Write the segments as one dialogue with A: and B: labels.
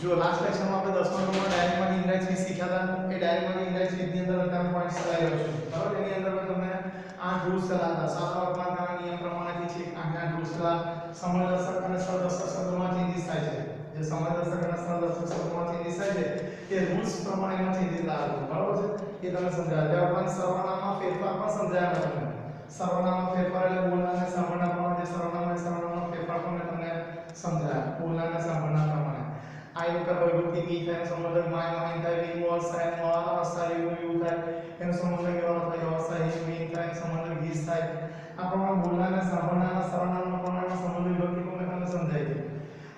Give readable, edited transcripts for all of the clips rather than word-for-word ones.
A: जो last lecture में આપણે 10મા નંબર ડાયરેક્ટ માંથી ઇંગ્લિશ કી શીખ્યા હતા એ ડાયરેક્ટ માંથી ઇંગ્લિશ ની અંદર તમે પોઈન્ટ્સ ચલાવી રહ્યો છો બરાબર એની અંદર મેં તમને 8 રૂલ્સ ચલાવતા સાતમા વર્ગના નિયમ પ્રમાણેથી છે 8 રૂલ્સ ચલા સમયદર્શક અને સહદર્શક શબ્દોમાં ચેન્જીસ થાય છે જે સમયદર્શક અને સહદર્શક શબ્દોમાં ચેન્જીસ થાય છે એ રૂલ્સ પ્રમાણેમાં ચેન્જીસ લાવજો બરાબર છે એ તમે સમજાવ્યા ત્યારબાદ સર્વનામમાં ફેરફાર પણ સમજાવ્યા તમને સર્વનામમાં ફેરફાર એટલે બોલના અને સાંભળના પ્રમાણે જે સર્વનામ અને સર્વનામમાં ફેરફાર પણ મેં તમને સમજાવ્યા બોલના અને સાંભળના પ્રમાણે આઈ નું કરવો વિભક્તિ મી થાય સંબંધક માય માઈન થાય વી મોર સાઈન મોર અસારી યુ થાય એનો સંબંધક એવો થાય અસારી મીન થાય સંબંધક ગીસ થાય આ પ્રમાણે બોલના અને સાંભળના સર્વનામના પ્રમાણમાં સંબંધ વિભક્તિ પણ મેં તમને સમજાવી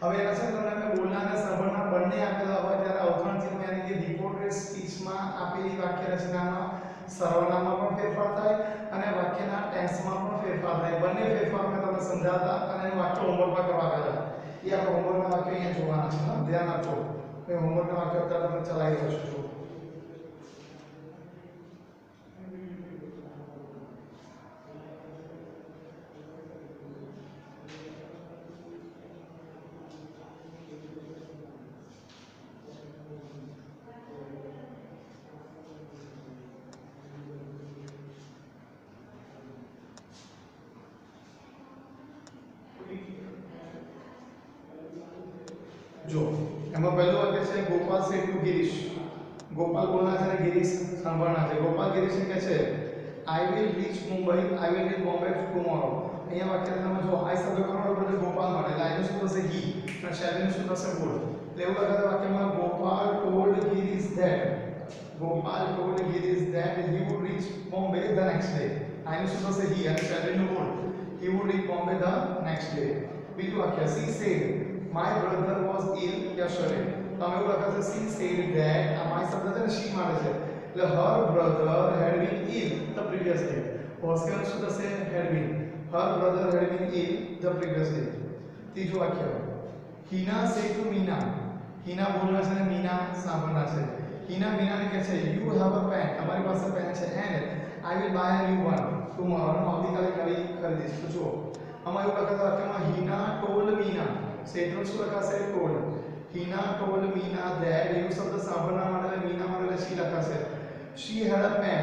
A: હવે એના છે તમને મેં બોલના અને સાંભળના બંને આપેલા હોય ત્યારે અવતરણ ચિહ્ન યાની કે રિપોર્ટેડ સ્પીચમાં આપેલી વાક્ય રચનામાં સર્વનામમાં પણ ફેરફાર થાય અને વાક્યના ટેન્સમાં પણ ફેરફાર થાય બંને ફેરફાર મેં તમને સમજાવતા અને એનું વાક્ય હોમવર્કમાં કરવા આવેલા એ આપણે હોમવર્કના વાક્ય અહીંયા જોવાના છે ધ્યાન આપજો એ હોમવર્કના વાક્ય અત્યારે તમે ચલાવી રહ્યો છો जो એમાં પહેલું વાક્ય છે ગોપાલ સેડ ટુ ગિરીશ ગોપાલ બોલના છે ને ગિરીશ સાંભળના છે ગોપાલ ગિરીશ કહે છે I will rich Mumbai I will rich Bombay tomorrow અહીંયા વાક્ય તમે જો આઈ શબ્દ કરવાનો એટલે ગોપાલ મળે એટલે આઈનું શું થશે હી અને શેલનું શું થશે વુડ એટલે એવું લગાડે વાક્યમાં Gopal told Girish that Gopal told Girish that he would reach Bombay the next day આઈનું શું થશે હી અને શેલનું would he would reach Bombay the next day બીજું વાક્ય she said My brother was ill yesterday. તમે એવું લખો she said that આ my શબ્દ છે ને she માટે છે એટલે her brother had been ill the previous day. was કે શું થશે had been her brother had been ill the previous day. ત્રીજું વાક્ય હિના said to મીના હિના બોલના છે ને મીના સાંભળના છે હિના મીનાને કહે છે you have a pen તમારી પાસે પેન છે and I will buy a new one tomorrow આવતીકાલે નવી ખરીદીશ તો જુઓ આમાં એવું લખાતા વાક્યમાં હિના told મીના સેટનું શું લખાશે told Hina told Meena that એવું શબ્દ સાંભળના માટે મીના માટે શી લખાશે she had a pen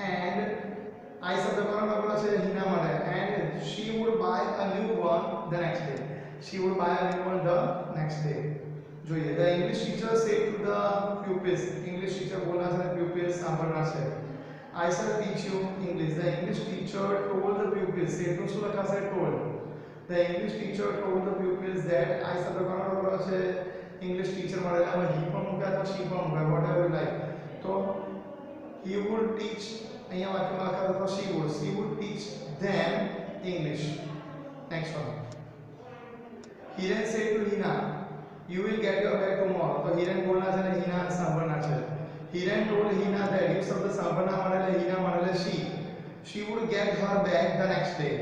A: and I શબ્દ કરવાનો આપણો છે હિના માટે and she would buy a new one the next day she would buy a new one the next day જોઈએ the English teacher said to the pupils English teacher બોલના છે pupils સાંભળના છે I shall teach you English the English teacher told the pupils સેટનું શું લખાશે told The English teacher told the pupils that I શબ્દ કરવાનો બોલો છે English teacher મળે હવે he પણ મૂક્યા તો she પણ મૂક્યા whatever you like તો he would teach અહીંયા વાક્યમાં લખાતો તો she would teach them English next one Hiren said to Hina you will get your bag tomorrow તો Hiren બોલના છે ને Hina સાંભળના છે Hiren told Hina that you શબ્દ સાંભળના મળે એટલે Hina મળે એટલે she would get her bag the next day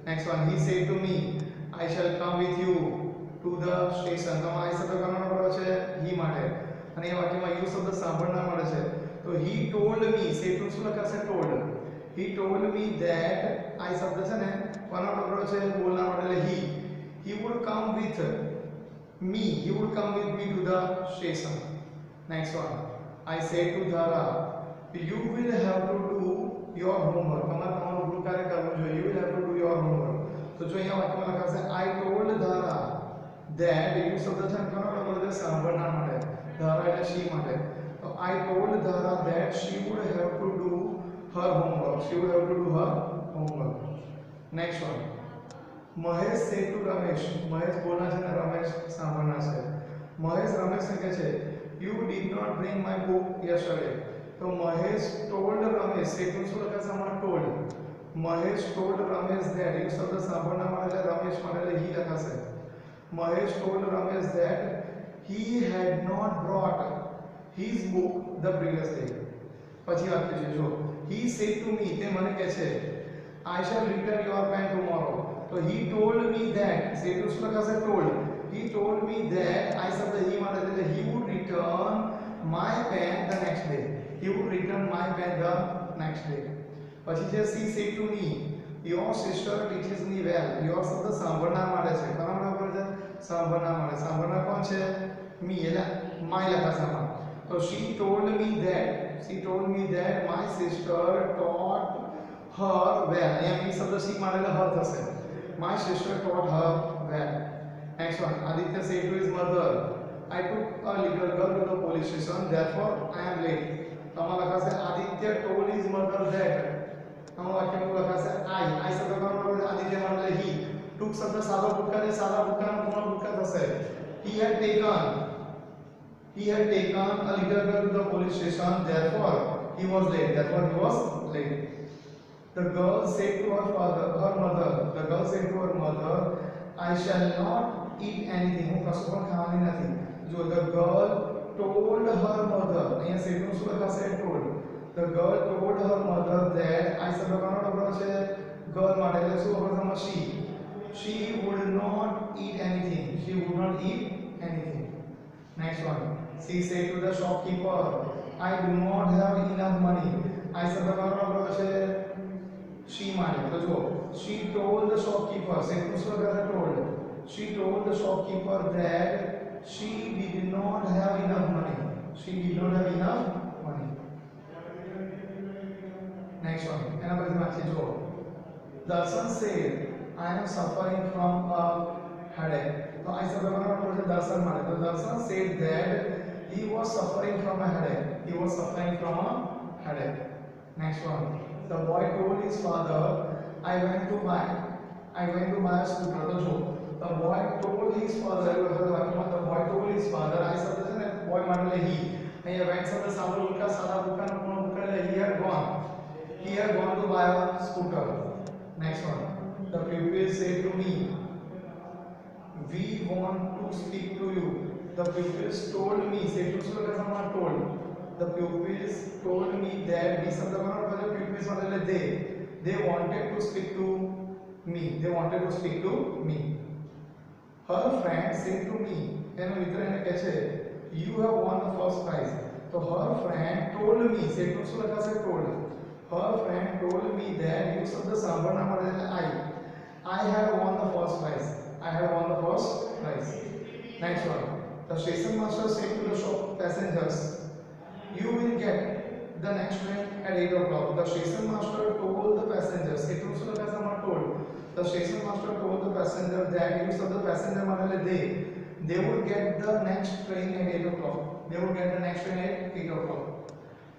A: Next one, he said to me, I shall come with you to the station. તો આ શબ્દ કરવાનો પડે છે he માટે અને એ વાક્યમાં you શબ્દ સાંભળના મળે છે તો he told me સેટનું શું લખાશે told he told me that I શબ્દ છે ને કરવાનો પડે છે બોલના માટે એટલે he would come with me to the station. Next one, I said to Dhara, you will have to do your homework તમારે તમારું ગૃહ કાર્ય કરવું જોઈએ you will have to do your homework તો જો અહીંયા વાક્યમાં લખાશે I told Dhara that you શબ્દ છે કરવાનો પડે સાંભળના માટે Dhara એટલે she માટે તો I told Dhara that she would have to do her homework next one Mahesh said to Ramesh Mahesh બોલના છે ને રમેશ સાંભળના છે મહેશ રમેશને કહે છે you did not bring my book yesterday तो महेश told रमेश सेटનું શું લખાશે આમાં told Mahesh told Ramesh that એ શબ્દ સાંભળના માટે રમેશ માટે he લખાશે Mahesh told Ramesh that he had not brought his book the previous day પછી વાક્ય છે જો he said to me તે મને કહે છે I shall return your pen tomorrow તો he told me that સેટનું શું લખાશે told he told me that I શબ્દ he માટે એટલે he would return my pen the next day he would return my pen the next day પછી છે she said to me your sister teaches me well your શબ્દ સાંભળનાર માટે છે કોના માટે છે સાંભળનાર માટે સાંભળનાર કોણ છે me એટલે my લખાશે તો she told me that my sister taught her well અહીંયા me શબ્દ she મારેલો her થશે my sister taught her well. Next one, Aditya said to his mother, I took a little girl to the police station, therefore I am late. તો આમાં લખાશે Aditya told his mother that. આમાં વાક્યમાં લખાશે I શબ્દ કરવાનો આદિત્ય એટલે he. took શબ્દ સાદો ભૂતકાળ છે, સાદા ભૂતકાળનો પૂર્ણ ભૂતકાળ થશે. He had taken a little girl to the police station, therefore he was late. The girl said to her mother, I shall not eat anything. હું કશું પણ ખાવાની નથી. જો the girl told her mother, અહીંયા said નું શું લખાશે told. The girl told her mother that I શબ્દ કોનો ડબલો છે girl માટે એટલે શું લખાશે she would not eat anything. Next one, she said to the shopkeeper, I do not have enough money. I શબ્દ કોનો ડબલો છે she માટે તો જો she told the shopkeeper said to she told the shopkeeper that she did not have enough money. Next one, એના પછી વાંચી જો Darshan said I am suffering from a headache. તો આ શબ્દ કોનો ડબલો છે Darshan માટે તો Darshan said that he was suffering from a headache. Next one, the boy told his father, I went to buy a scooter. તો જો the boy told his father, the boy told his father, I શબ્દ છે ને boy માટે he. અહીંયા went શબ્દ સાદો ભૂતકાળ, સાદા ભૂતકાળનો પૂર્ણ ભૂતકાળ એટલે he had gone to buy a scooter. Next one, the pupils said to me, we want to speak to you. The pupils told me, said to told. The pupils told me that we શબ્દ કોનો pupils માટે એટલે they wanted to speak to me. Her friend said to me, એનો મિત્ર એને કહે છે you have won the first prize. તો her friend told me, said to શું લખાશે told. Her friend told me that you શબ્દ સાંભળના માટે એટલે I have won the first prize. Next one, the station master said to the shop passengers, you will get the next train at 8 o'clock. The station master told the passengers, the station master told the passenger that use of the passenger model they would get the next train at 8 o'clock.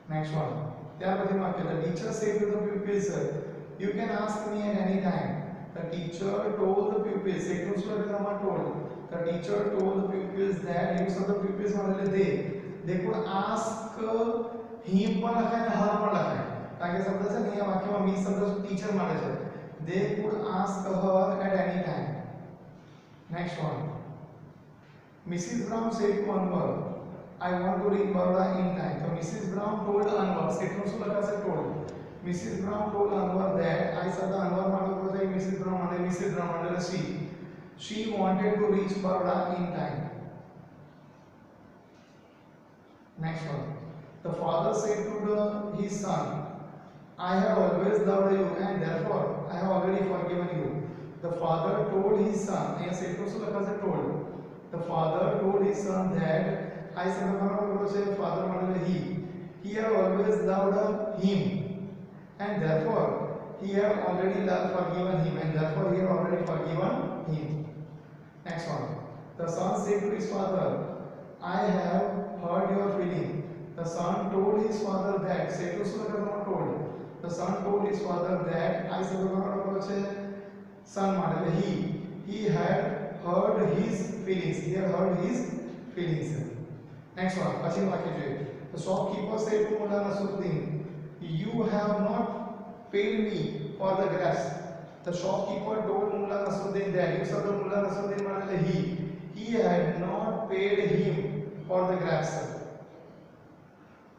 A: Next one, the teacher said to the pupils, you can ask me at any time. The teacher told the pupils, the teacher told the pupils that use of the pupils model they could ask him પણ લખાય ને her પણ લખાય કારણ કે શબ્દ છે ને અહીંયા વાક્યમાં me શબ્દ ટીચર માટે છે they could ask her at any time. Next one, Mrs. Brown said to Anwar, I want to reach Baroda in time. So Mrs. Brown told Anwar, said to શું લખાશે told. Mrs. Brown told Anwar that I શબ્દ Anwar માટે છે Mrs. Brown માટે she wanted to reach Baroda in time. Next one, the father said to his son, I have always loved you and therefore I have already forgiven you. The father told his son, told. The father told his son that I father he have always loved him and therefore he have already forgiven him. Next one, the son said to his father, I have heard your feeling. The son told his father that told. The son told his father that I son he had heard his feelings. Next one, the shopkeeper said to Mullah Nasruddin, you have not paid me for the grapes. The shopkeeper told Mullah Nasruddin that Mullah Nasruddin he had not paid him for the grapes.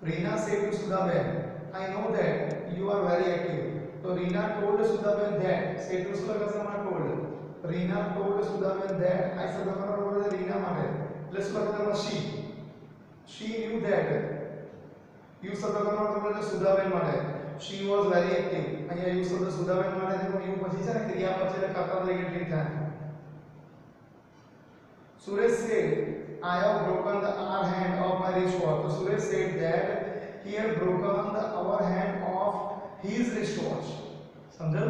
A: Reena said to Sudhaben, I know that you are very active. So Reena told Sudhaben that, said to Sudhaben told. Reena told Sudhaben that I said Reena made. Let's look at she knew that you Sudhaben made. She was very active. અહીંયા you શબ્દ સુધાબેન માટે છે પણ you પછી છે ને ક્રિયા પછી એટલે કર્તા તરીકે ટ્રીટ થાય. Suresh said, I have broken the our hand of my wristwatch. So Suresh said that he had broken the our hand of his wristwatch. સમજો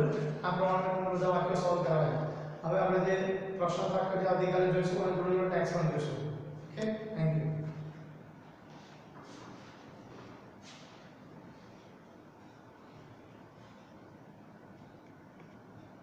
A: આ પ્રમાણે તમે બધા વાક્યો સોલ્વ કરાવ્યા. હવે આપણે જે પ્રશ્ન વાક્ય જે આવતીકાલે જોઈશું અને થોડું ટેક્સ્ટ પણ જોઈશું. Okay thank you.